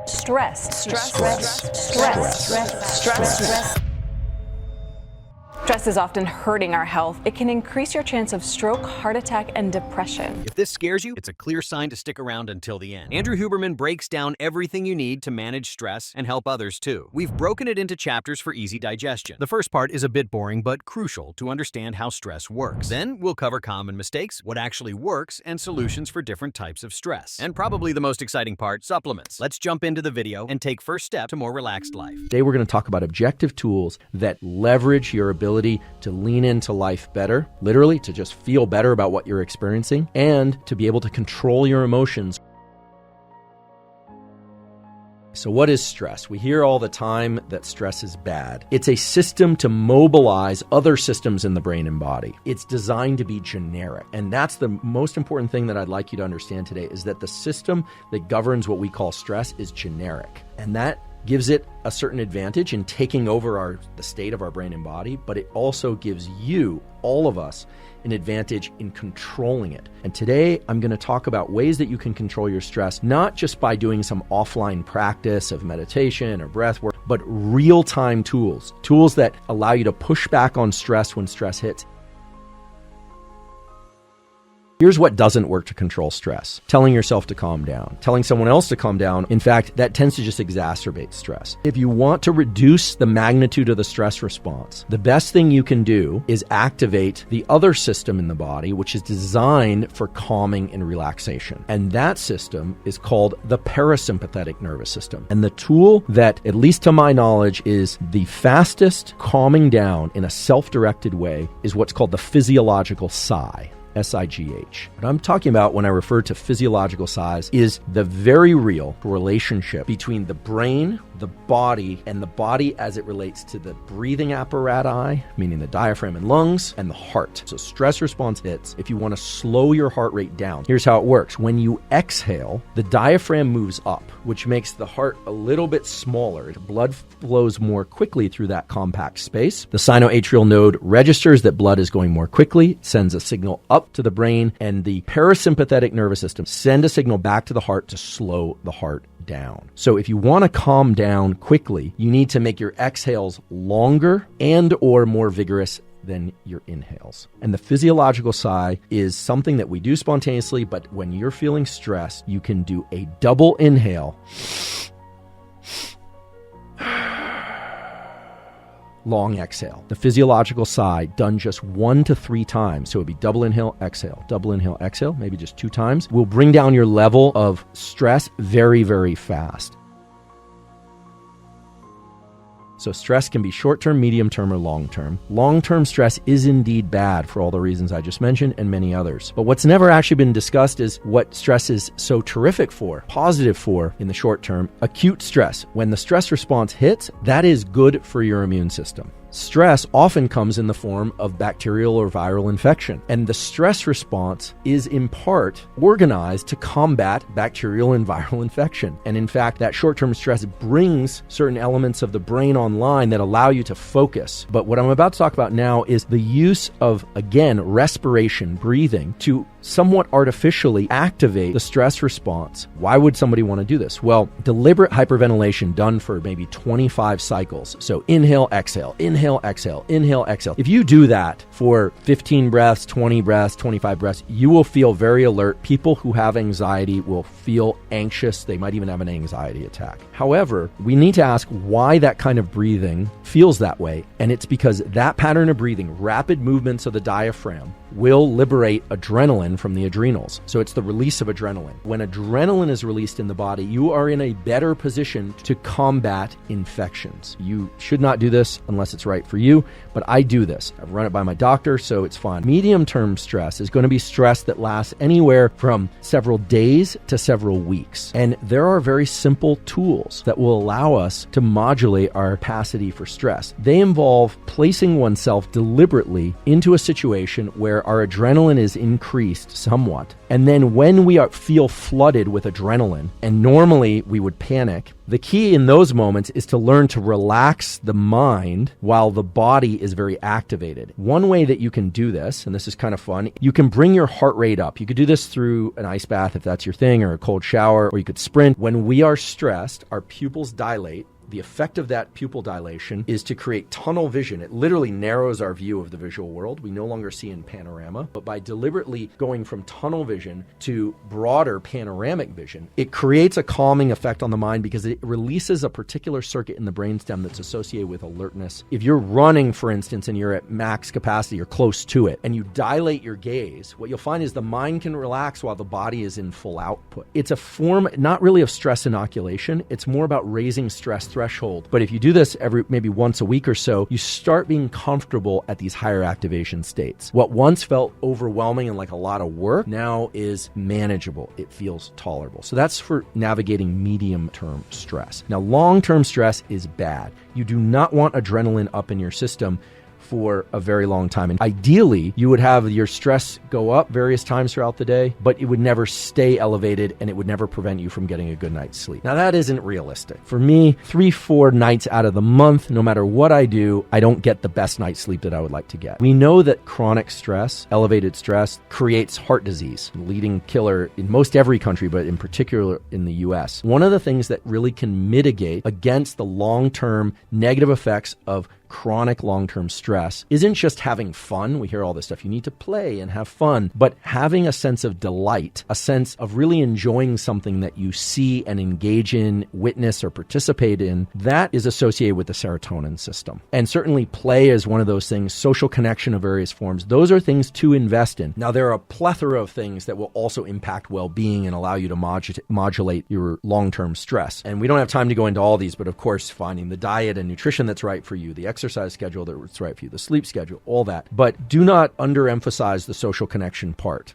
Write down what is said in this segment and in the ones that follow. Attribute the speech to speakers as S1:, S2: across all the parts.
S1: Stress. Stress is often hurting our health. It can increase your chance of stroke, heart attack, and depression.
S2: If this scares you, it's a clear sign to stick around until the end. Andrew Huberman breaks down everything you need to manage stress and help others too. We've broken it into chapters for easy digestion. The first part is a bit boring but crucial to understand how stress works. Then we'll cover common mistakes, what actually works, and solutions for different types of stress. And probably the most exciting part, supplements. Let's jump into the video and take first step to more relaxed life.
S3: Today we're going to talk about objective tools that leverage your ability to lean into life better, literally to just feel better about what you're experiencing, and to be able to control your emotions. So what is stress? We hear all the time that stress is bad. It's a system to mobilize other systems in the brain and body. It's designed to be generic. And that's the most important thing that I'd like you to understand today, is that the system that governs what we call stress is generic. And that gives it a certain advantage in taking over the state of our brain and body, but it also gives you, all of us, an advantage in controlling it. And today I'm going to talk about ways that you can control your stress, not just by doing some offline practice of meditation or breath work, but real-time tools that allow you to push back on stress when stress hits. Here's what doesn't work to control stress. Telling yourself to calm down. Telling someone else to calm down. In fact, that tends to just exacerbate stress. If you want to reduce the magnitude of the stress response, the best thing you can do is activate the other system in the body, which is designed for calming and relaxation. And that system is called the parasympathetic nervous system. And the tool that, at least to my knowledge, is the fastest calming down in a self-directed way is what's called the physiological sigh. S-I-G-H. What I'm talking about when I refer to physiological size is the very real relationship between the brain, the body, and the body as it relates to the breathing apparatus, meaning the diaphragm and lungs, and the heart. So stress response hits. If you want to slow your heart rate down, here's how it works. When you exhale, the diaphragm moves up, which makes the heart a little bit smaller. The blood flows more quickly through that compact space. The sinoatrial node registers that blood is going more quickly, sends a signal up to the brain, and the parasympathetic nervous system send a signal back to the heart to slow the heart down. So if you want to calm down quickly, you need to make your exhales longer and or more vigorous than your inhales. And the physiological sigh is something that we do spontaneously, but when you're feeling stressed, you can do a double inhale, long exhale. The physiological sigh done just 1 to 3 times. So it'd be double inhale, exhale, maybe just 2 times, will bring down your level of stress very, very fast. So stress can be short-term, medium-term, or long-term. Long-term stress is indeed bad for all the reasons I just mentioned and many others. But what's never actually been discussed is what stress is so terrific for, positive for in the short term. Acute stress. When the stress response hits, that is good for your immune system. Stress often comes in the form of bacterial or viral infection, and the stress response is in part organized to combat bacterial and viral infection. And in fact, that short-term stress brings certain elements of the brain online that allow you to focus. But what I'm about to talk about now is the use of, again, respiration, breathing, to somewhat artificially activate the stress response. Why would somebody want to do this? Well, deliberate hyperventilation done for maybe 25 cycles. So inhale, exhale, inhale, exhale, inhale, exhale. If you do that for 15 breaths, 20 breaths, 25 breaths, you will feel very alert. People who have anxiety will feel anxious. They might even have an anxiety attack. However, we need to ask why that kind of breathing feels that way. And it's because that pattern of breathing, rapid movements of the diaphragm, will liberate adrenaline from the adrenals. So it's the release of adrenaline. When adrenaline is released in the body, you are in a better position to combat infections. You should not do this unless it's right for you, but I do this. I've run it by my doctor, so it's fine. Medium-term stress is going to be stress that lasts anywhere from several days to several weeks. And there are very simple tools that will allow us to modulate our capacity for stress. They involve placing oneself deliberately into a situation where where our adrenaline is increased somewhat. And then when we feel flooded with adrenaline, and normally we would panic, the key in those moments is to learn to relax the mind while the body is very activated. One way that you can do this, and this is kind of fun, you can bring your heart rate up. You could do this through an ice bath if that's your thing, or a cold shower, or you could sprint. When we are stressed, our pupils dilate. The effect of that pupil dilation is to create tunnel vision. It literally narrows our view of the visual world. We no longer see in panorama, but by deliberately going from tunnel vision to broader panoramic vision, it creates a calming effect on the mind because it releases a particular circuit in the brainstem that's associated with alertness. If you're running, for instance, and you're at max capacity or close to it, and you dilate your gaze, what you'll find is the mind can relax while the body is in full output. It's a form, not really of stress inoculation. It's more about raising stress threshold. But if you do this maybe once a week or so, you start being comfortable at these higher activation states. What once felt overwhelming and like a lot of work now is manageable. It feels tolerable. So that's for navigating medium-term stress. Now, long-term stress is bad. You do not want adrenaline up in your system for a very long time. And ideally, you would have your stress go up various times throughout the day, but it would never stay elevated and it would never prevent you from getting a good night's sleep. Now, that isn't realistic. For me, 3-4 nights out of the month, no matter what I do, I don't get the best night's sleep that I would like to get. We know that chronic stress, elevated stress, creates heart disease, leading killer in most every country, but in particular in the US. One of the things that really can mitigate against the long-term negative effects of chronic long-term stress isn't just having fun. We hear all this stuff. You need to play and have fun, but having a sense of delight, a sense of really enjoying something that you see and engage in, witness, or participate in, that is associated with the serotonin system. And certainly play is one of those things, social connection of various forms. Those are things to invest in. Now, there are a plethora of things that will also impact well-being and allow you to modulate your long-term stress. And we don't have time to go into all these, but of course, finding the diet and nutrition that's right for you, the exercise schedule that's right for you, the sleep schedule, all that. But do not underemphasize the social connection part.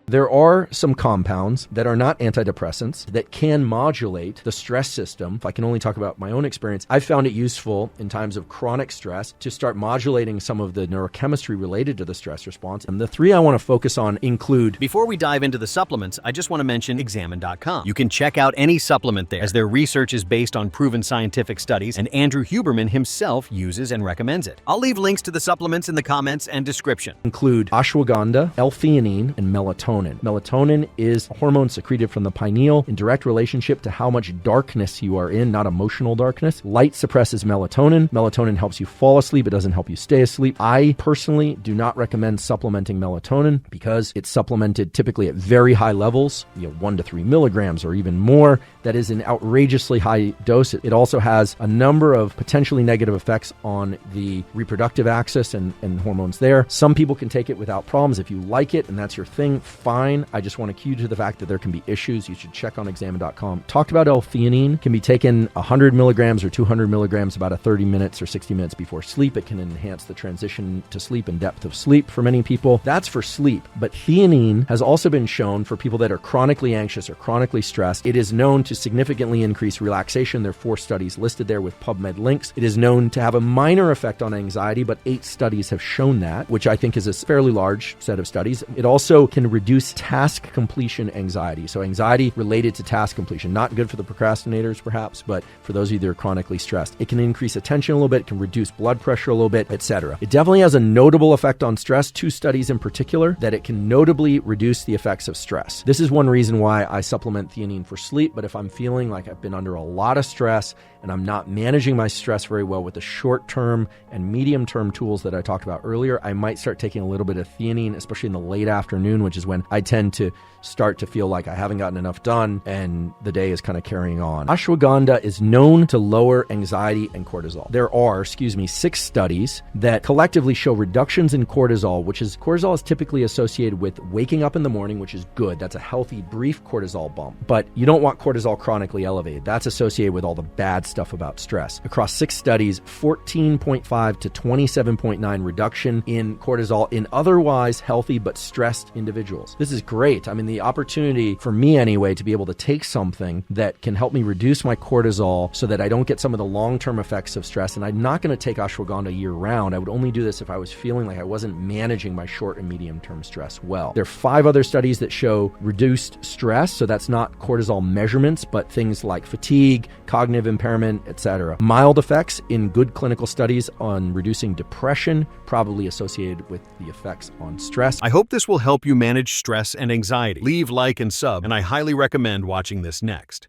S3: There are some compounds that are not antidepressants that can modulate the stress system. If I can only talk about my own experience, I found it useful in times of chronic stress to start modulating some of the neurochemistry related to the stress response. And the three I want to focus on include...
S2: Before we dive into the supplements, I just want to mention Examine.com. You can check out any supplement there, as their research is based on proven scientific studies, and Andrew Huberman himself uses and recommends it. I'll leave links to the supplements in the comments and description.
S3: Include ashwagandha, L-theanine, and melatonin. Melatonin is a hormone secreted from the pineal in direct relationship to how much darkness you are in, not emotional darkness. Light suppresses melatonin. Melatonin helps you fall asleep. It doesn't help you stay asleep. I personally do not recommend supplementing melatonin because it's supplemented typically at very high levels, 1 to 3 milligrams or even more. That is an outrageously high dose. It also has a number of potentially negative effects on the reproductive axis and hormones there. Some people can take it without problems. If you like it and that's your thing, fine. I just want to cue to the fact that there can be issues. You should check on Examine.com. Talked about L-theanine. Can be taken 100 milligrams or 200 milligrams about 30 minutes or 60 minutes before sleep. It can enhance the transition to sleep and depth of sleep for many people. That's for sleep. But theanine has also been shown for people that are chronically anxious or chronically stressed. It is known to significantly increase relaxation. There are 4 studies listed there with PubMed links. It is known to have a minor effect on anxiety, but 8 studies have shown that, which I think is a fairly large set of studies. It also can reduce task completion anxiety. So anxiety related to task completion, not good for the procrastinators perhaps, but for those of you that are chronically stressed. It can increase attention a little bit, it can reduce blood pressure a little bit, etc. It definitely has a notable effect on stress. 2 studies in particular that it can notably reduce the effects of stress. This is one reason why I supplement theanine for sleep, but if I'm feeling like I've been under a lot of stress and I'm not managing my stress very well with the short-term and medium-term tools that I talked about earlier, I might start taking a little bit of theanine, especially in the late afternoon, which is when I tend to start to feel like I haven't gotten enough done and the day is kind of carrying on. Ashwagandha is known to lower anxiety and cortisol. There are, 6 studies that collectively show reductions in cortisol is typically associated with waking up in the morning, which is good. That's a healthy, brief cortisol bump. But you don't want cortisol chronically elevated. That's associated with all the bad stuff about stress. Across 6 studies, 14.5 to 27.9 reduction in cortisol in otherwise healthy but stressed individuals. This is great. I mean, the opportunity for me anyway to be able to take something that can help me reduce my cortisol so that I don't get some of the long-term effects of stress. And I'm not going to take ashwagandha year-round. I would only do this if I was feeling like I wasn't managing my short and medium-term stress well. There are 5 other studies that show reduced stress, so that's not cortisol measurements, but things like fatigue, cognitive impairment, etc. Mild effects in good clinical studies on reducing depression, probably associated with the effects on stress.
S2: I hope this will help you manage stress and anxiety. Leave, like, and sub, and I highly recommend watching this next.